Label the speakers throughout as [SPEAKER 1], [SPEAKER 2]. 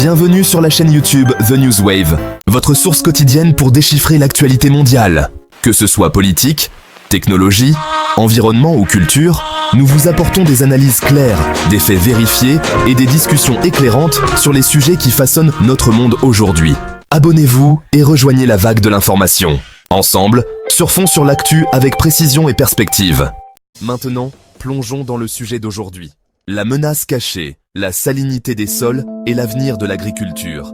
[SPEAKER 1] Bienvenue sur la chaîne YouTube The Newswave, votre source quotidienne pour déchiffrer l'actualité mondiale. Que ce soit politique, technologie, environnement ou culture, nous vous apportons des analyses claires, des faits vérifiés et des discussions éclairantes sur les sujets qui façonnent notre monde aujourd'hui. Abonnez-vous et rejoignez la vague de l'information. Ensemble, surfons sur l'actu avec précision et perspective. Maintenant, plongeons dans le sujet d'aujourd'hui. La menace cachée, la salinité des sols et l'avenir de l'agriculture.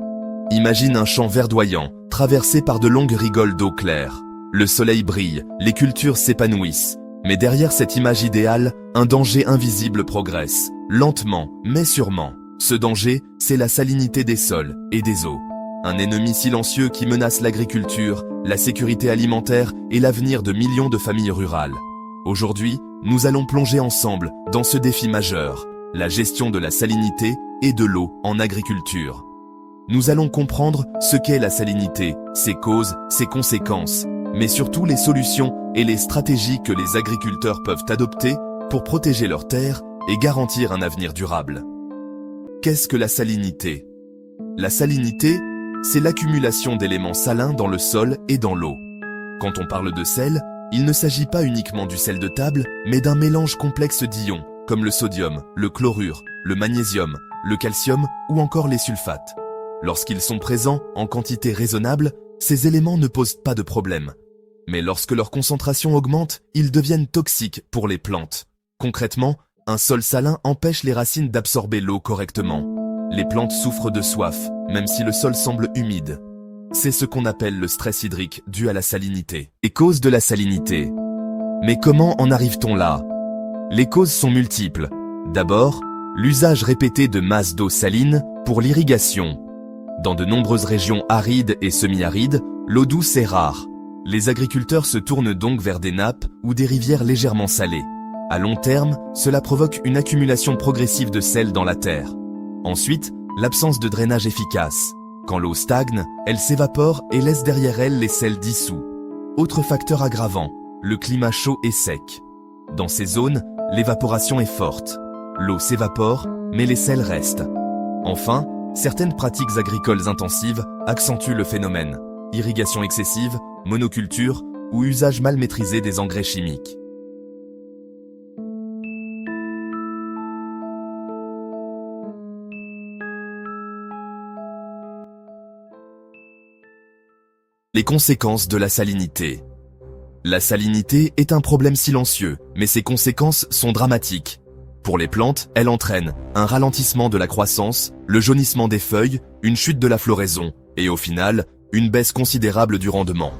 [SPEAKER 1] Imagine un champ verdoyant, traversé par de longues rigoles d'eau claire. Le soleil brille, les cultures s'épanouissent. Mais derrière cette image idéale, un danger invisible progresse, lentement, mais sûrement. Ce danger, c'est la salinité des sols et des eaux. Un ennemi silencieux qui menace l'agriculture, la sécurité alimentaire et l'avenir de millions de familles rurales. Aujourd'hui, nous allons plonger ensemble dans ce défi majeur, la gestion de la salinité et de l'eau en agriculture. Nous allons comprendre ce qu'est la salinité, ses causes, ses conséquences, mais surtout les solutions et les stratégies que les agriculteurs peuvent adopter pour protéger leurs terres et garantir un avenir durable. Qu'est-ce que la salinité? La salinité, c'est l'accumulation d'éléments salins dans le sol et dans l'eau. Quand on parle de sel, il ne s'agit pas uniquement du sel de table, mais d'un mélange complexe d'ions, comme le sodium, le chlorure, le magnésium, le calcium ou encore les sulfates. Lorsqu'ils sont présents en quantité raisonnable, ces éléments ne posent pas de problème. Mais lorsque leur concentration augmente, ils deviennent toxiques pour les plantes. Concrètement, un sol salin empêche les racines d'absorber l'eau correctement. Les plantes souffrent de soif, même si le sol semble humide. C'est ce qu'on appelle le stress hydrique dû à la salinité. Les causes de la salinité. Mais comment en arrive-t-on là? Les causes sont multiples. D'abord, l'usage répété de masses d'eau saline pour l'irrigation. Dans de nombreuses régions arides et semi-arides, l'eau douce est rare. Les agriculteurs se tournent donc vers des nappes ou des rivières légèrement salées. À long terme, cela provoque une accumulation progressive de sel dans la terre. Ensuite, l'absence de drainage efficace. Quand l'eau stagne, elle s'évapore et laisse derrière elle les sels dissous. Autre facteur aggravant, le climat chaud et sec. Dans ces zones, l'évaporation est forte. L'eau s'évapore, mais les sels restent. Enfin, certaines pratiques agricoles intensives accentuent le phénomène. Irrigation excessive, monoculture ou usage mal maîtrisé des engrais chimiques. Les conséquences de la salinité. La salinité est un problème silencieux, mais ses conséquences sont dramatiques. Pour les plantes, elle entraîne un ralentissement de la croissance, le jaunissement des feuilles, une chute de la floraison, et au final, une baisse considérable du rendement.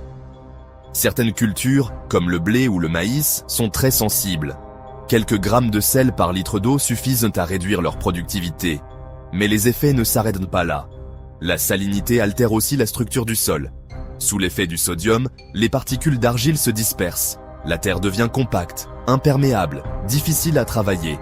[SPEAKER 1] Certaines cultures, comme le blé ou le maïs, sont très sensibles. Quelques grammes de sel par litre d'eau suffisent à réduire leur productivité. Mais les effets ne s'arrêtent pas là. La salinité altère aussi la structure du sol. Sous l'effet du sodium, les particules d'argile se dispersent. La terre devient compacte, imperméable, difficile à travailler.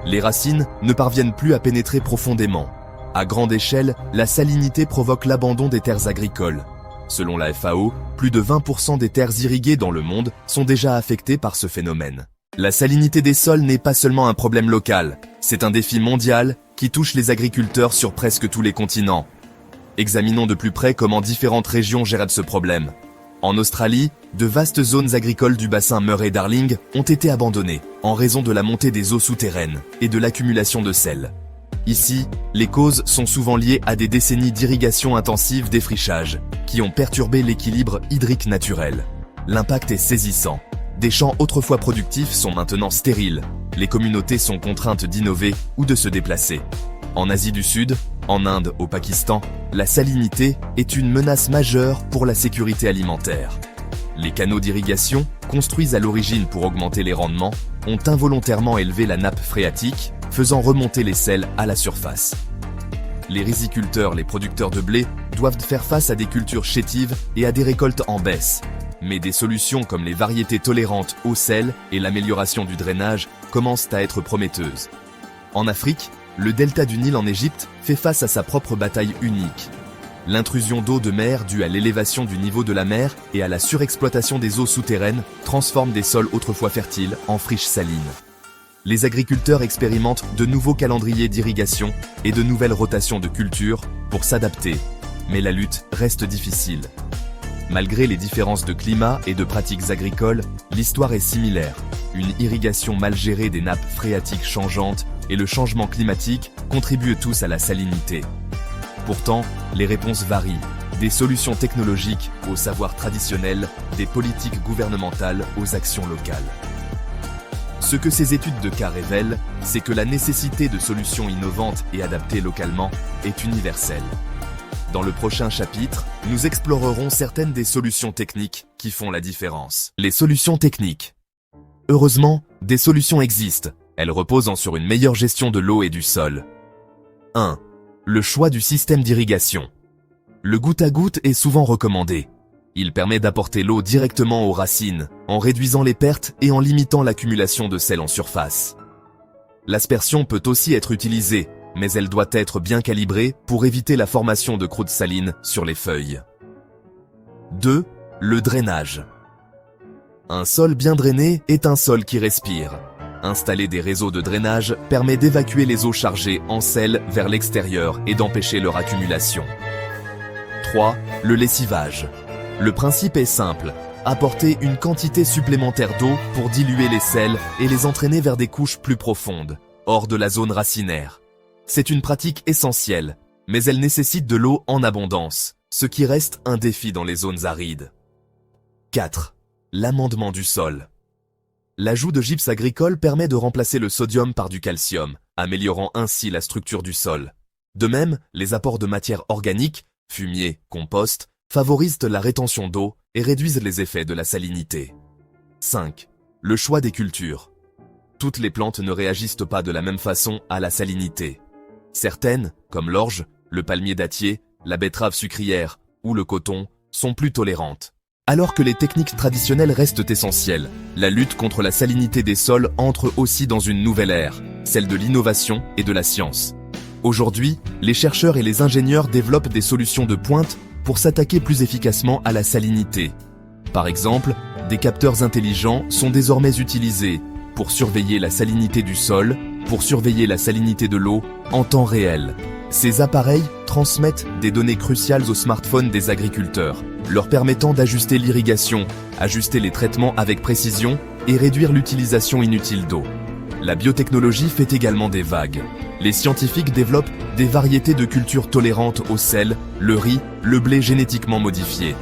[SPEAKER 1] Les racines ne parviennent plus à pénétrer profondément. À grande échelle, la salinité provoque l'abandon des terres agricoles. Selon la FAO, plus de 20% des terres irriguées dans le monde sont déjà affectées par ce phénomène. La salinité des sols n'est pas seulement un problème local, c'est un défi mondial qui touche les agriculteurs sur presque tous les continents. Examinons de plus près comment différentes régions gèrent ce problème. En Australie, de vastes zones agricoles du bassin Murray-Darling ont été abandonnées en raison de la montée des eaux souterraines et de l'accumulation de sel. Ici, les causes sont souvent liées à des décennies d'irrigation intensive défrichage qui ont perturbé l'équilibre hydrique naturel. L'impact est saisissant. Des champs autrefois productifs sont maintenant stériles. Les communautés sont contraintes d'innover ou de se déplacer. En Asie du Sud, en Inde, au Pakistan, la salinité est une menace majeure pour la sécurité alimentaire. Les canaux d'irrigation, construits à l'origine pour augmenter les rendements, ont involontairement élevé la nappe phréatique, faisant remonter les sels à la surface. Les riziculteurs, les producteurs de blé, doivent faire face à des cultures chétives et à des récoltes en baisse. Mais des solutions comme les variétés tolérantes au sel et l'amélioration du drainage commencent à être prometteuses. En Afrique, le delta du Nil en Égypte fait face à sa propre bataille unique. L'intrusion d'eau de mer due à l'élévation du niveau de la mer et à la surexploitation des eaux souterraines transforme des sols autrefois fertiles en friches salines. les agriculteurs expérimentent de nouveaux calendriers d'irrigation et de nouvelles rotations de cultures pour s'adapter. Mais la lutte reste difficile. Malgré les différences de climat et de pratiques agricoles, l'histoire est similaire. Une irrigation mal gérée des nappes phréatiques changeantes et le changement climatique contribuent tous à la salinité. Pourtant, les réponses varient. Des solutions technologiques aux savoirs traditionnels, des politiques gouvernementales aux actions locales. Ce que ces études de cas révèlent, c'est que la nécessité de solutions innovantes et adaptées localement est universelle. Dans le prochain chapitre, nous explorerons certaines des solutions techniques qui font la différence. Les solutions techniques. Heureusement, des solutions existent. Elles reposent sur une meilleure gestion de l'eau et du sol. 1. Le choix du système d'irrigation. Le goutte-à-goutte est souvent recommandé. Il permet d'apporter l'eau directement aux racines, en réduisant les pertes et en limitant l'accumulation de sel en surface. L'aspersion peut aussi être utilisée, mais elle doit être bien calibrée pour éviter la formation de croûtes salines sur les feuilles. 2. Le drainage. Un sol bien drainé est un sol qui respire. Installer des réseaux de drainage permet d'évacuer les eaux chargées en sel vers l'extérieur et d'empêcher leur accumulation. 3. Le lessivage. Le principe est simple, apporter une quantité supplémentaire d'eau pour diluer les sels et les entraîner vers des couches plus profondes, hors de la zone racinaire. C'est une pratique essentielle, mais elle nécessite de l'eau en abondance, ce qui reste un défi dans les zones arides. 4. L'amendement du sol. L'ajout de gypse agricole permet de remplacer le sodium par du calcium, améliorant ainsi la structure du sol. De même, les apports de matière organique, fumier, compost, favorisent la rétention d'eau et réduisent les effets de la salinité. 5. Le choix des cultures. Toutes les plantes ne réagissent pas de la même façon à la salinité. Certaines, comme l'orge, le palmier dattier, la betterave sucrière ou le coton, sont plus tolérantes. Alors que les techniques traditionnelles restent essentielles, la lutte contre la salinité des sols entre aussi dans une nouvelle ère, celle de l'innovation et de la science. Aujourd'hui, les chercheurs et les ingénieurs développent des solutions de pointe pour s'attaquer plus efficacement à la salinité. Par exemple, des capteurs intelligents sont désormais utilisés pour surveiller la salinité du sol, pour surveiller la salinité de l'eau en temps réel. Ces appareils transmettent des données cruciales aux smartphones des agriculteurs, leur permettant d'ajuster l'irrigation, ajuster les traitements avec précision et réduire l'utilisation inutile d'eau. La biotechnologie fait également des vagues. Les scientifiques développent des variétés de cultures tolérantes au sel, le riz, le blé génétiquement modifié.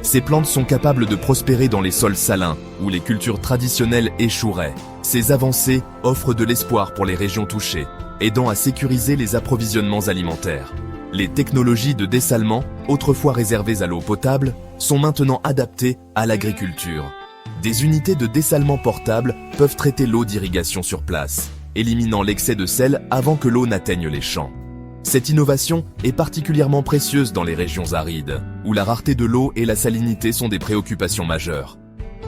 [SPEAKER 1] Ces plantes sont capables de prospérer dans les sols salins, où les cultures traditionnelles échoueraient. Ces avancées offrent de l'espoir pour les régions touchées, aidant à sécuriser les approvisionnements alimentaires. Les technologies de dessalement, autrefois réservées à l'eau potable, sont maintenant adaptées à l'agriculture. Des unités de dessalement portables peuvent traiter l'eau d'irrigation sur place, éliminant l'excès de sel avant que l'eau n'atteigne les champs. Cette innovation est particulièrement précieuse dans les régions arides, où la rareté de l'eau et la salinité sont des préoccupations majeures.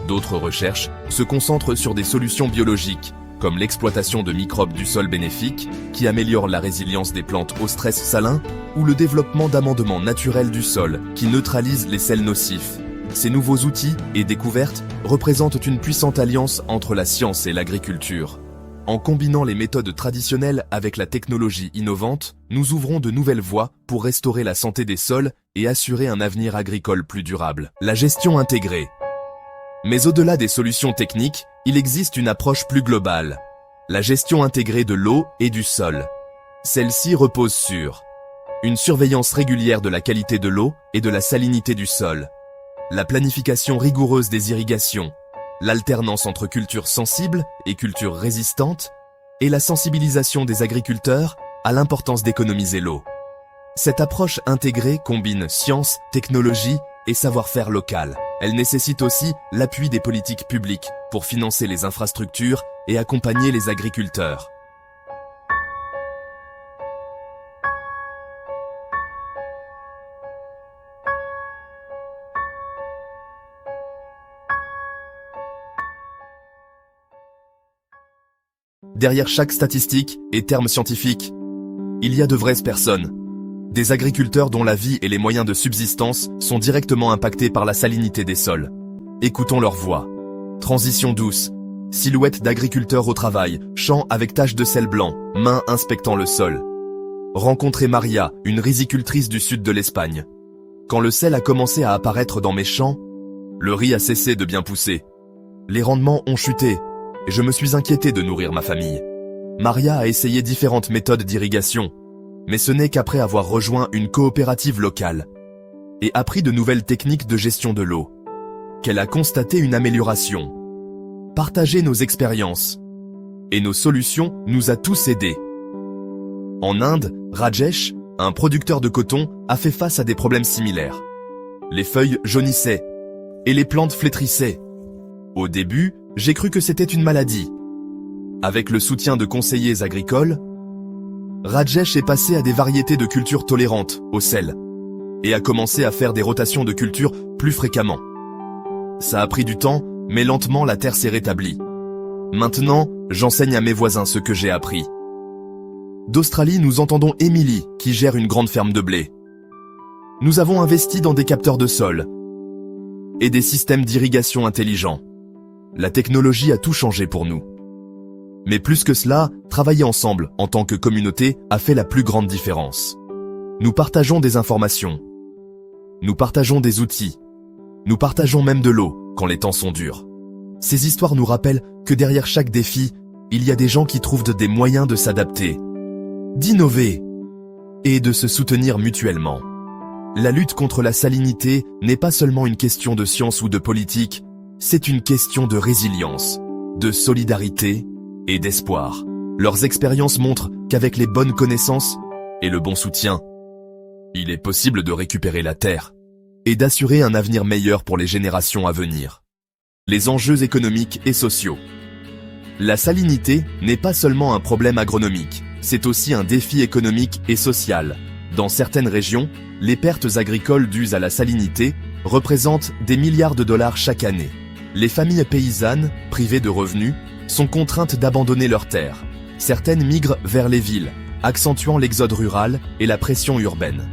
[SPEAKER 1] D'autres recherches se concentrent sur des solutions biologiques, comme l'exploitation de microbes du sol bénéfiques, qui améliorent la résilience des plantes au stress salin, ou le développement d'amendements naturels du sol, qui neutralisent les sels nocifs. Ces nouveaux outils et découvertes représentent une puissante alliance entre la science et l'agriculture. En combinant les méthodes traditionnelles avec la technologie innovante, nous ouvrons de nouvelles voies pour restaurer la santé des sols et assurer un avenir agricole plus durable. La gestion intégrée. Mais au-delà des solutions techniques, il existe une approche plus globale. La gestion intégrée de l'eau et du sol. Celle-ci repose sur une surveillance régulière de la qualité de l'eau et de la salinité du sol, la planification rigoureuse des irrigations, l'alternance entre cultures sensibles et cultures résistantes, et la sensibilisation des agriculteurs à l'importance d'économiser l'eau. Cette approche intégrée combine science, technologie et savoir-faire local. Elle nécessite aussi l'appui des politiques publiques pour financer les infrastructures et accompagner les agriculteurs. Derrière chaque statistique et terme scientifique, il y a de vraies personnes. Des agriculteurs dont la vie et les moyens de subsistance sont directement impactés par la salinité des sols. Écoutons leur voix. Transition douce. Silhouette d'agriculteur au travail, champ avec taches de sel blanc, main inspectant le sol. Rencontrer Maria, une rizicultrice du sud de l'Espagne. Quand le sel a commencé à apparaître dans mes champs, le riz a cessé de bien pousser. Les rendements ont chuté, et je me suis inquiété de nourrir ma famille. Maria a essayé différentes méthodes d'irrigation, mais ce n'est qu'après avoir rejoint une coopérative locale et appris de nouvelles techniques de gestion de l'eau qu'elle a constaté une amélioration. Partager nos expériences et nos solutions nous a tous aidés. En Inde, Rajesh, un producteur de coton, a fait face à des problèmes similaires. Les feuilles jaunissaient et les plantes flétrissaient. Au début, j'ai cru que c'était une maladie. Avec le soutien de conseillers agricoles, Rajesh est passé à des variétés de cultures tolérantes au sel et a commencé à faire des rotations de cultures plus fréquemment. Ça a pris du temps, mais lentement la terre s'est rétablie. Maintenant, j'enseigne à mes voisins ce que j'ai appris. D'Australie, nous entendons Emily, qui gère une grande ferme de blé. Nous avons investi dans des capteurs de sol et des systèmes d'irrigation intelligents. La technologie a tout changé pour nous. Mais plus que cela, travailler ensemble en tant que communauté a fait la plus grande différence. Nous partageons des informations. Nous partageons des outils. Nous partageons même de l'eau quand les temps sont durs. Ces histoires nous rappellent que derrière chaque défi, il y a des gens qui trouvent des moyens de s'adapter, d'innover et de se soutenir mutuellement. La lutte contre la salinité n'est pas seulement une question de science ou de politique, c'est une question de résilience, de solidarité et d'espoir. Leurs expériences montrent qu'avec les bonnes connaissances et le bon soutien, il est possible de récupérer la terre et d'assurer un avenir meilleur pour les générations à venir. Les enjeux économiques et sociaux. La salinité n'est pas seulement un problème agronomique, c'est aussi un défi économique et social. Dans certaines régions, les pertes agricoles dues à la salinité représentent des milliards de dollars chaque année. Les familles paysannes, privées de revenus, sont contraintes d'abandonner leurs terres. Certaines migrent vers les villes, accentuant l'exode rural et la pression urbaine.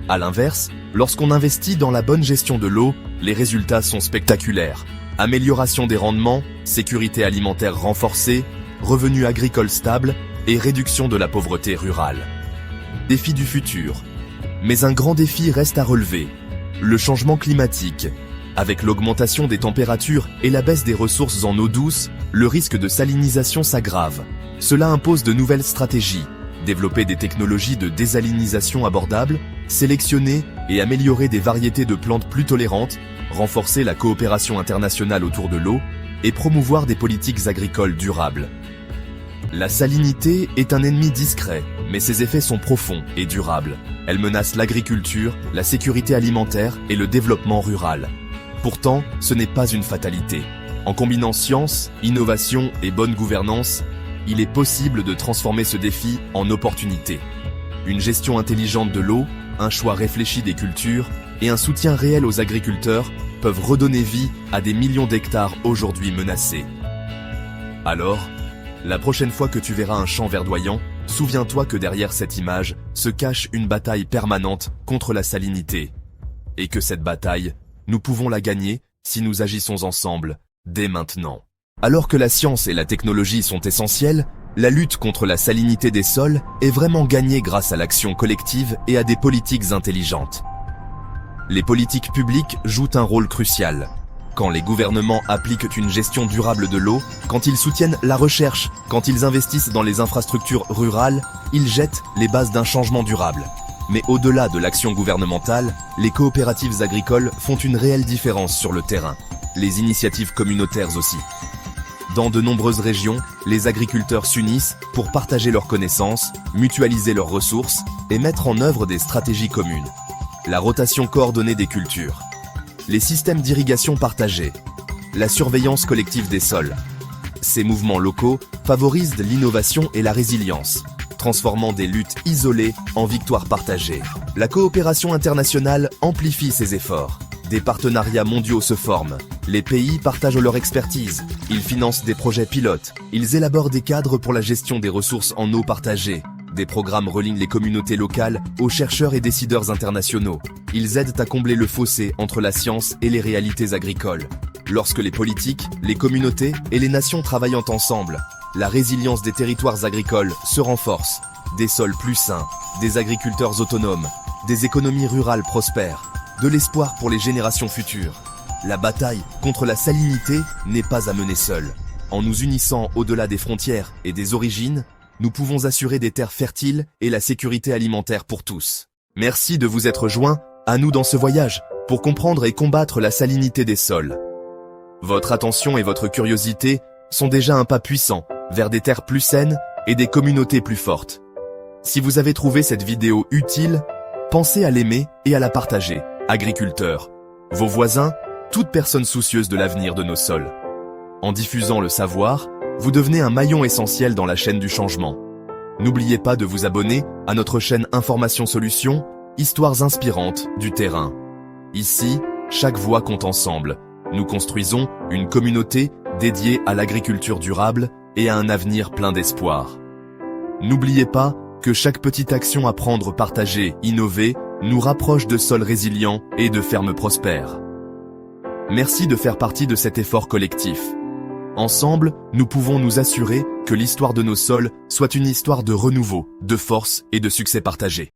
[SPEAKER 1] À l'inverse, lorsqu'on investit dans la bonne gestion de l'eau, les résultats sont spectaculaires. Amélioration des rendements, sécurité alimentaire renforcée, revenus agricoles stables et réduction de la pauvreté rurale. Défi du futur. Mais un grand défi reste à relever. Le changement climatique. Avec l'augmentation des températures et la baisse des ressources en eau douce, le risque de salinisation s'aggrave. Cela impose de nouvelles stratégies. Développer des technologies de désalinisation abordables, sélectionner et améliorer des variétés de plantes plus tolérantes, renforcer la coopération internationale autour de l'eau et promouvoir des politiques agricoles durables. La salinité est un ennemi discret, mais ses effets sont profonds et durables. Elle menace l'agriculture, la sécurité alimentaire et le développement rural. Pourtant, ce n'est pas une fatalité. En combinant science, innovation et bonne gouvernance, il est possible de transformer ce défi en opportunité. Une gestion intelligente de l'eau, un choix réfléchi des cultures et un soutien réel aux agriculteurs peuvent redonner vie à des millions d'hectares aujourd'hui menacés. Alors, la prochaine fois que tu verras un champ verdoyant, souviens-toi que derrière cette image se cache une bataille permanente contre la salinité. Et que cette bataille, nous pouvons la gagner si nous agissons ensemble, dès maintenant. Alors que la science et la technologie sont essentielles, la lutte contre la salinité des sols est vraiment gagnée grâce à l'action collective et à des politiques intelligentes. Les politiques publiques jouent un rôle crucial. Quand les gouvernements appliquent une gestion durable de l'eau, quand ils soutiennent la recherche, quand ils investissent dans les infrastructures rurales, ils jettent les bases d'un changement durable. Mais au-delà de l'action gouvernementale, les coopératives agricoles font une réelle différence sur le terrain. Les initiatives communautaires aussi. Dans de nombreuses régions, les agriculteurs s'unissent pour partager leurs connaissances, mutualiser leurs ressources et mettre en œuvre des stratégies communes. La rotation coordonnée des cultures. Les systèmes d'irrigation partagés. La surveillance collective des sols. Ces mouvements locaux favorisent l'innovation et la résilience, transformant des luttes isolées en victoires partagées. La coopération internationale amplifie ces efforts. Des partenariats mondiaux se forment. Les pays partagent leur expertise. Ils financent des projets pilotes. Ils élaborent des cadres pour la gestion des ressources en eau partagées. Des programmes relient les communautés locales aux chercheurs et décideurs internationaux. Ils aident à combler le fossé entre la science et les réalités agricoles. Lorsque les politiques, les communautés et les nations travaillent ensemble, la résilience des territoires agricoles se renforce. Des sols plus sains, des agriculteurs autonomes, des économies rurales prospères, de l'espoir pour les générations futures. La bataille contre la salinité n'est pas à mener seule. En nous unissant au-delà des frontières et des origines, nous pouvons assurer des terres fertiles et la sécurité alimentaire pour tous. Merci de vous être joints à nous dans ce voyage pour comprendre et combattre la salinité des sols. Votre attention et votre curiosité sont déjà un pas puissant vers des terres plus saines et des communautés plus fortes. Si vous avez trouvé cette vidéo utile, pensez à l'aimer et à la partager. Agriculteurs, vos voisins, toute personne soucieuse de l'avenir de nos sols. En diffusant le savoir, vous devenez un maillon essentiel dans la chaîne du changement. N'oubliez pas de vous abonner à notre chaîne Information Solutions, histoires inspirantes du terrain. Ici, chaque voix compte ensemble. Nous construisons une communauté dédiée à l'agriculture durable et à un avenir plein d'espoir. N'oubliez pas que chaque petite action à prendre, partagée, innovée, nous rapproche de sols résilients et de fermes prospères. Merci de faire partie de cet effort collectif. Ensemble, nous pouvons nous assurer que l'histoire de nos sols soit une histoire de renouveau, de force et de succès partagé.